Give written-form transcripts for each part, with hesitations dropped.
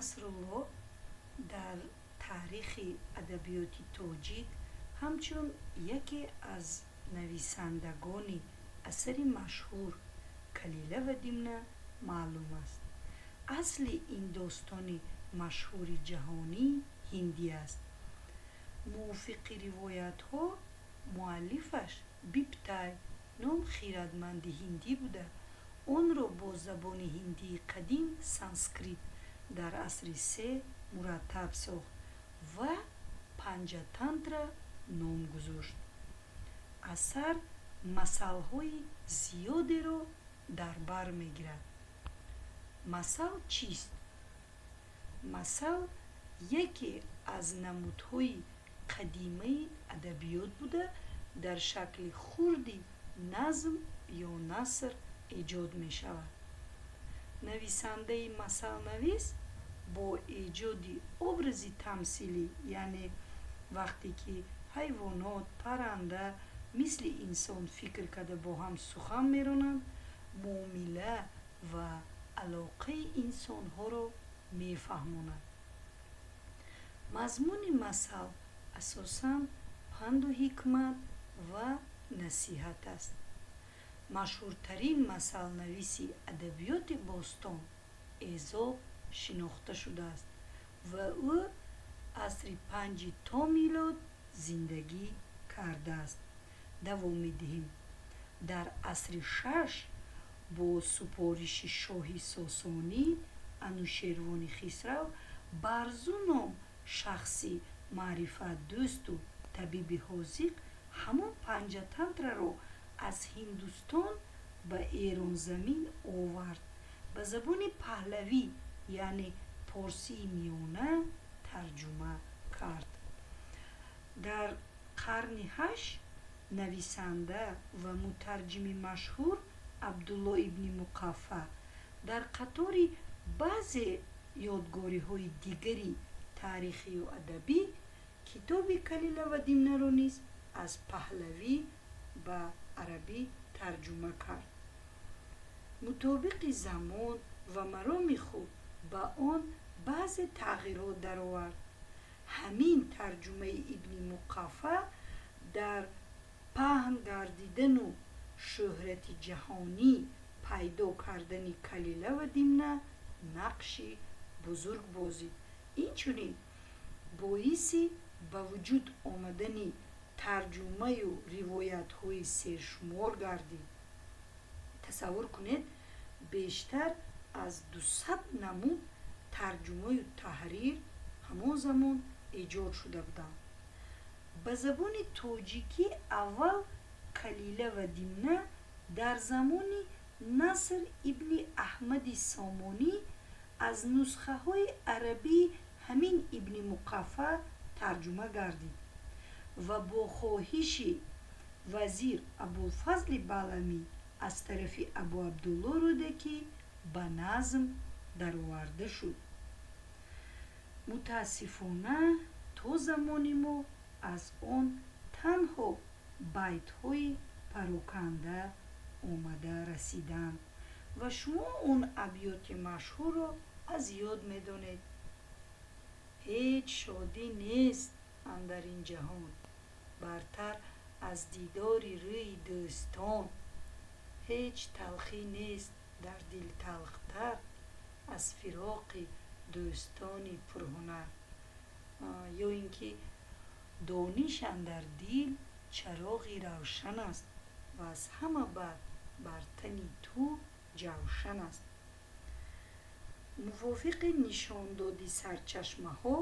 Насрулло дар таърихи адабиёти тоҷик ҳамчун яке аз нависандагони асари машҳур Калила ва Димна маълум аст. асли ин достони машҳури ҷаҳонӣ ҳиндӣ аст. мувофиқи ривоятҳо муаллифаш Бибтай ном хиратманди ҳиндӣ буда онро бо забони ҳиндии қадим санскрит дар асри се мураттаб сохт ва панҷатантра ном гузошт. асар масалҳои зиёдеро дар бар мегирад. масал чист? масал яке аз намудҳои қадимаи адабиёт буда дар шакли хурди назм ё наср эҷод мешавад. нависандаи масалнавис бо эҷоди образи тамсилӣ, яъне вақте ки ҳайвонот, парранда мисли инсон фикр карда бо ҳам сухан меронанд, муомила ва алоқаи инсонҳоро мефаҳмонад. мазмуни масал асосан панду ҳикмат ва насиҳат аст. машҳуртарин масалнависи адабиёти бостон Эзоп шинохта шудааст ва ӯ асри 5 то милод зиндагӣ кардааст. давом медиҳем. дар асри 6 бо супориши шоҳи сосонӣ Анушервони Хисрав Барзу ном шахси маърифатдӯсту табиби ҳозиқ ҳамон панҷатантраро аз Ҳиндустон ба Эронзамин овард. ба забони паҳлавӣ яъне порсии миёна тарҷума кард. дар қарни 8 нависанда ва мутарҷими машҳур Абдулло ибни Муқаффа дар қатори баъзе ёдгориҳои дигари таърихию адабӣ китоби Калила ва Димнаро низ аз паҳлавӣ ба арабӣ тарҷума кард. мутобиқи замон ва мароми худ ба он баъзе тағйирот даровард. ҳамин тарҷумаи ибни Муқаффа дар паҳн гардидану шӯҳрати ҷаҳонӣ пайдо кардани Калила ва Димна нақши бузург бозид. инчунин боиси ба вуҷуд омадани тарҷумаю ривоятҳои сершумор гардид. тасаввур кунед, бештар аз 200 намуд тарҷумаю таҳрир ҳамон замон эҷод шуда буданд. ба забони тоҷикӣ аввал Калила ва Димна дар замони Наср ибни Аҳмади Сомонӣ аз нусхаҳои арабии ҳамин ибни Муқаффа тарҷума гардид ва бо хоҳиши вазир Абулфазли Баламӣ аз тарафи Абу Абдулло Рӯдакӣ ба назм дароварда шуд. мутаассифона то замони мо аз он танҳо байтҳои пароканда омада расиданд ва шумо он абьёти машҳурро аз ёд медонед. ҳеҷ шодӣ нест андар ин ҷаҳон бартар аз дидори рӯи дӯстон. ҳеҷ талхӣ нест дар дил талхтар аз фироқи дӯстони пурҳунар. ё ин ки дониш андар дил чароғи равшан аст ва аз ҳама бад бар тани ту ҷавшан аст. мувофиқи нишондоди сарчашмаҳо,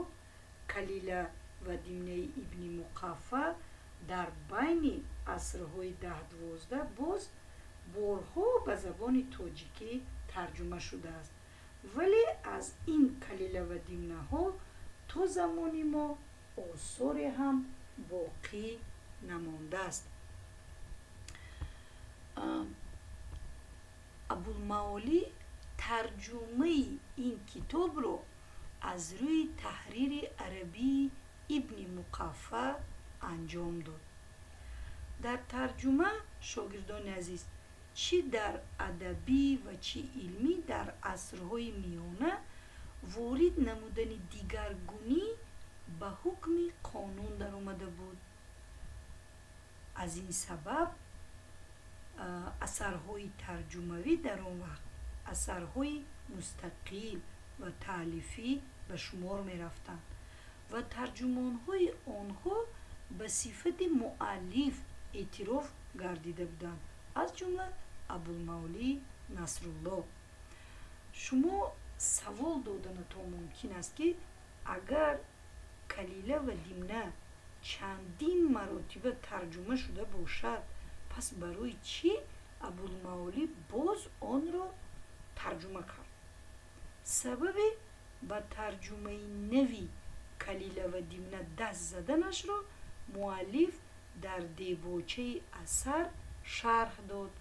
Калила ва Димнаи ибни Муқаффа дар байни асрҳои 10-12 боз борҳо ба забони тоҷикӣ тарҷума шудааст, вале аз ин Калила ва Димнаҳо то замони мо осоре ҳам боқӣ намондааст. абулмаолӣ тарҷумаи ин китобро аз рӯи таҳрири арабии ибни Муқаффа анҷом дод. дар тарҷума, шогирдони азиз, чӣ дар адабӣ ва чӣ илмӣ дар асрҳои миёна ворид намудани дигаргунӣ ба ҳукми қонун даромада буд. аз ин сабаб асарҳои тарҷумавӣ дар он вақт асарҳои мустақил ва таълифӣ ба шумор мерафтанд ва тарҷумонҳои онҳо ба сифати муаллиф эътироф гардида буданд, аз ҷумла абулмавлӣ насруллоҳ. шумо савол доданатон мумкин аст, ки агар калила ва димна чандин маротиба тарҷума шуда бошад, пас барои чӣ абулмавлӣ боз онро тарҷума кард? сабаби ба тарҷумаи нави калила ва димна даст заданашро муаллиф дар дебочаи асар шарҳ дод.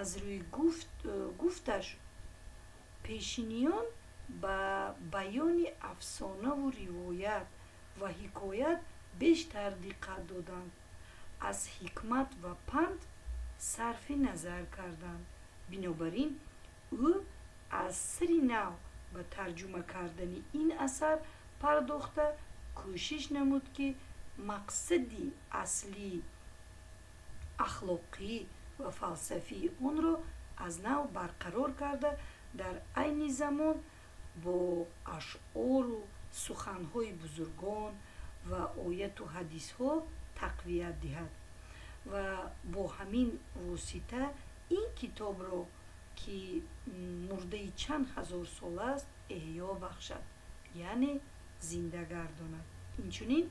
аз рӯи гуфташ пешиниён ба баёни афсонаву ривоят ва ҳикоят бештар диққат доданд, аз ҳикмат ва панд сарфи назар карданд. бинобар ин ӯ аз сири нав ба тарҷума кардани ин асар пардохта кӯшиш намуд, ки мақсади аслии ахлоқӣ ва фалсафии онро аз нав барқарор карда, дар айни замон бо ашъору суханҳои бузургон ва ояту ҳадисҳо тақвият диҳад ва бо ҳамин восита ин китобро, ки мурдаи чанд ҳазор сол аст, эҳё бахшад, яъне зинда гардонад. инчунин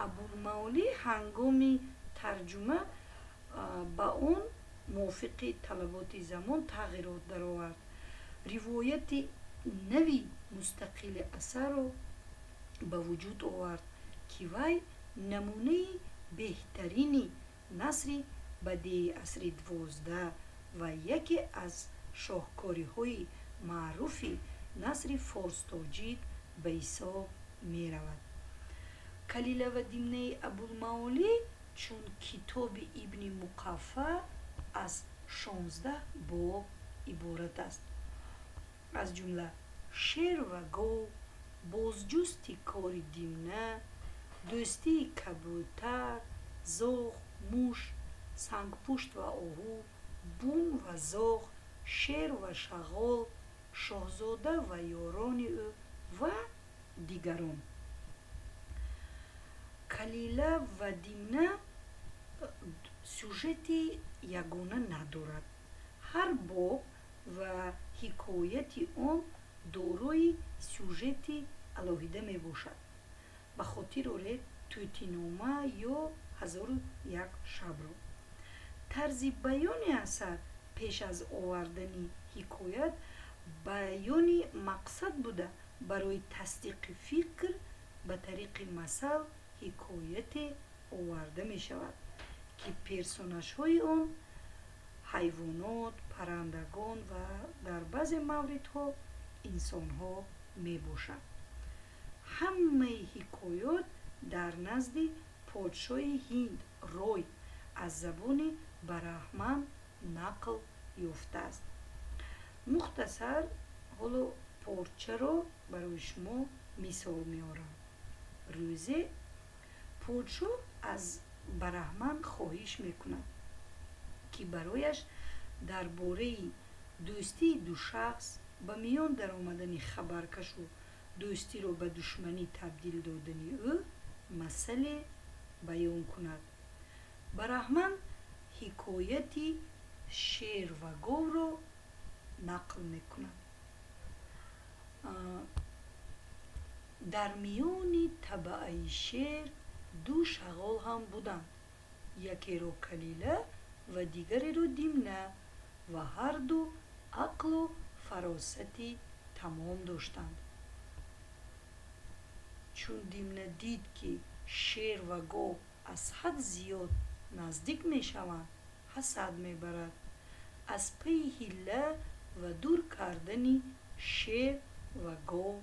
абулмавлӣ ҳангоми тарҷума ба он мувофиқи талаботи замон тағйирот даровард. ривояти нави мустақили асарро ба вуҷуд овард, ки вай намунаи беҳтарини насри бадеи асри 12 ва яке аз шоҳкориҳои маъруфи насри форстоҷик ба ҳисоб меравад. калила ва димнаи абулмавлӣ чун китоби ибни муқаффа аз 16 боб иборат аст. аз ҷумла шер ва гов, бозҷусти кори димна, дӯстии кабутар, зоғ, муш, сангпушт ва оҳу, бум ва зоғ, шер ва шағол, шоҳзода ва ёрони ӯ ва дигарон. калила ва димна сюжети ягона надорад. ҳар боб ва ҳикояти он дорои сюжети алоҳида мебошад. ба хотир оред тӯтинома ё 1001 шабро. тарзи баёни асар пеш аз овардани ҳикоят баёни мақсад буда, барои тасдиқи фикр ба тариқи масал ҳикояте оварда мешавад, ки персонажҳои он ҳайвонот, паррандагон ва дар баъзе мавридҳо инсонҳо мебошанд. ҳамаи ҳикоёт дар назди подшоҳи ҳинд рой аз забони бараҳман нақл ёфтааст. мухтасар ҳоло порчаро барои шумо мисол меорам. рӯзе подшоҳ аз бараҳман хоҳиш мекунад, ки барояш дар бораи дӯстии ду шахс ба миён даромадани хабаркашу дӯстиро ба душманӣ табдил додани ӯ масъале баён кунад. бараҳман ҳикояти шер ва говро нақл мекунад. дар миёни табааи шер ду шағол ҳам буданд, якеро калила ва дигареро димна, ва ҳарду ақлу фаросати тамом доштанд. чун димна дид, ки шер ва гов аз ҳад зиёд наздик мешаванд, ҳасад мебарад. аз пайи ҳилла ва дур кардани шер ва гов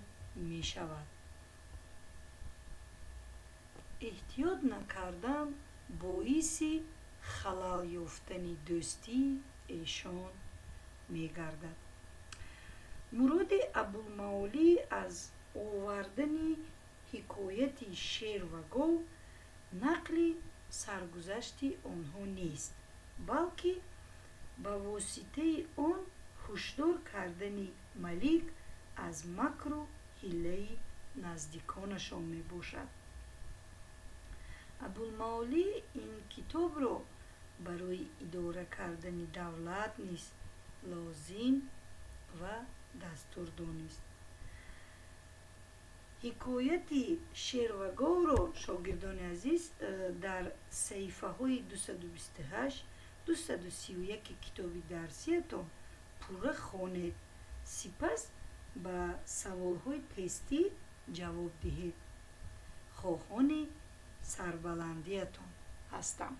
мешавад. эҳтиёт накардан боиси халал ёфтани дӯстии эшон мегардад. муроди абулмаолӣ аз овардани ҳикояти шер ва гов нақли саргузашти онҳо нест, балки ба воситаи он ҳушдор кардани малик аз макру ҳилаи наздиконашон мебошад. абулмаолӣ ин китобро барои идора кардани давлат низ лозим ва дастур донист. ҳикояти шер ва говро, шогирдони азиз, дар саҳифаҳои 228-231 китоби дарсиятон пурра хонед, сипас ба саволҳои тестӣ ҷавоб диҳед. хоҳони сарбаландиатон ҳастам.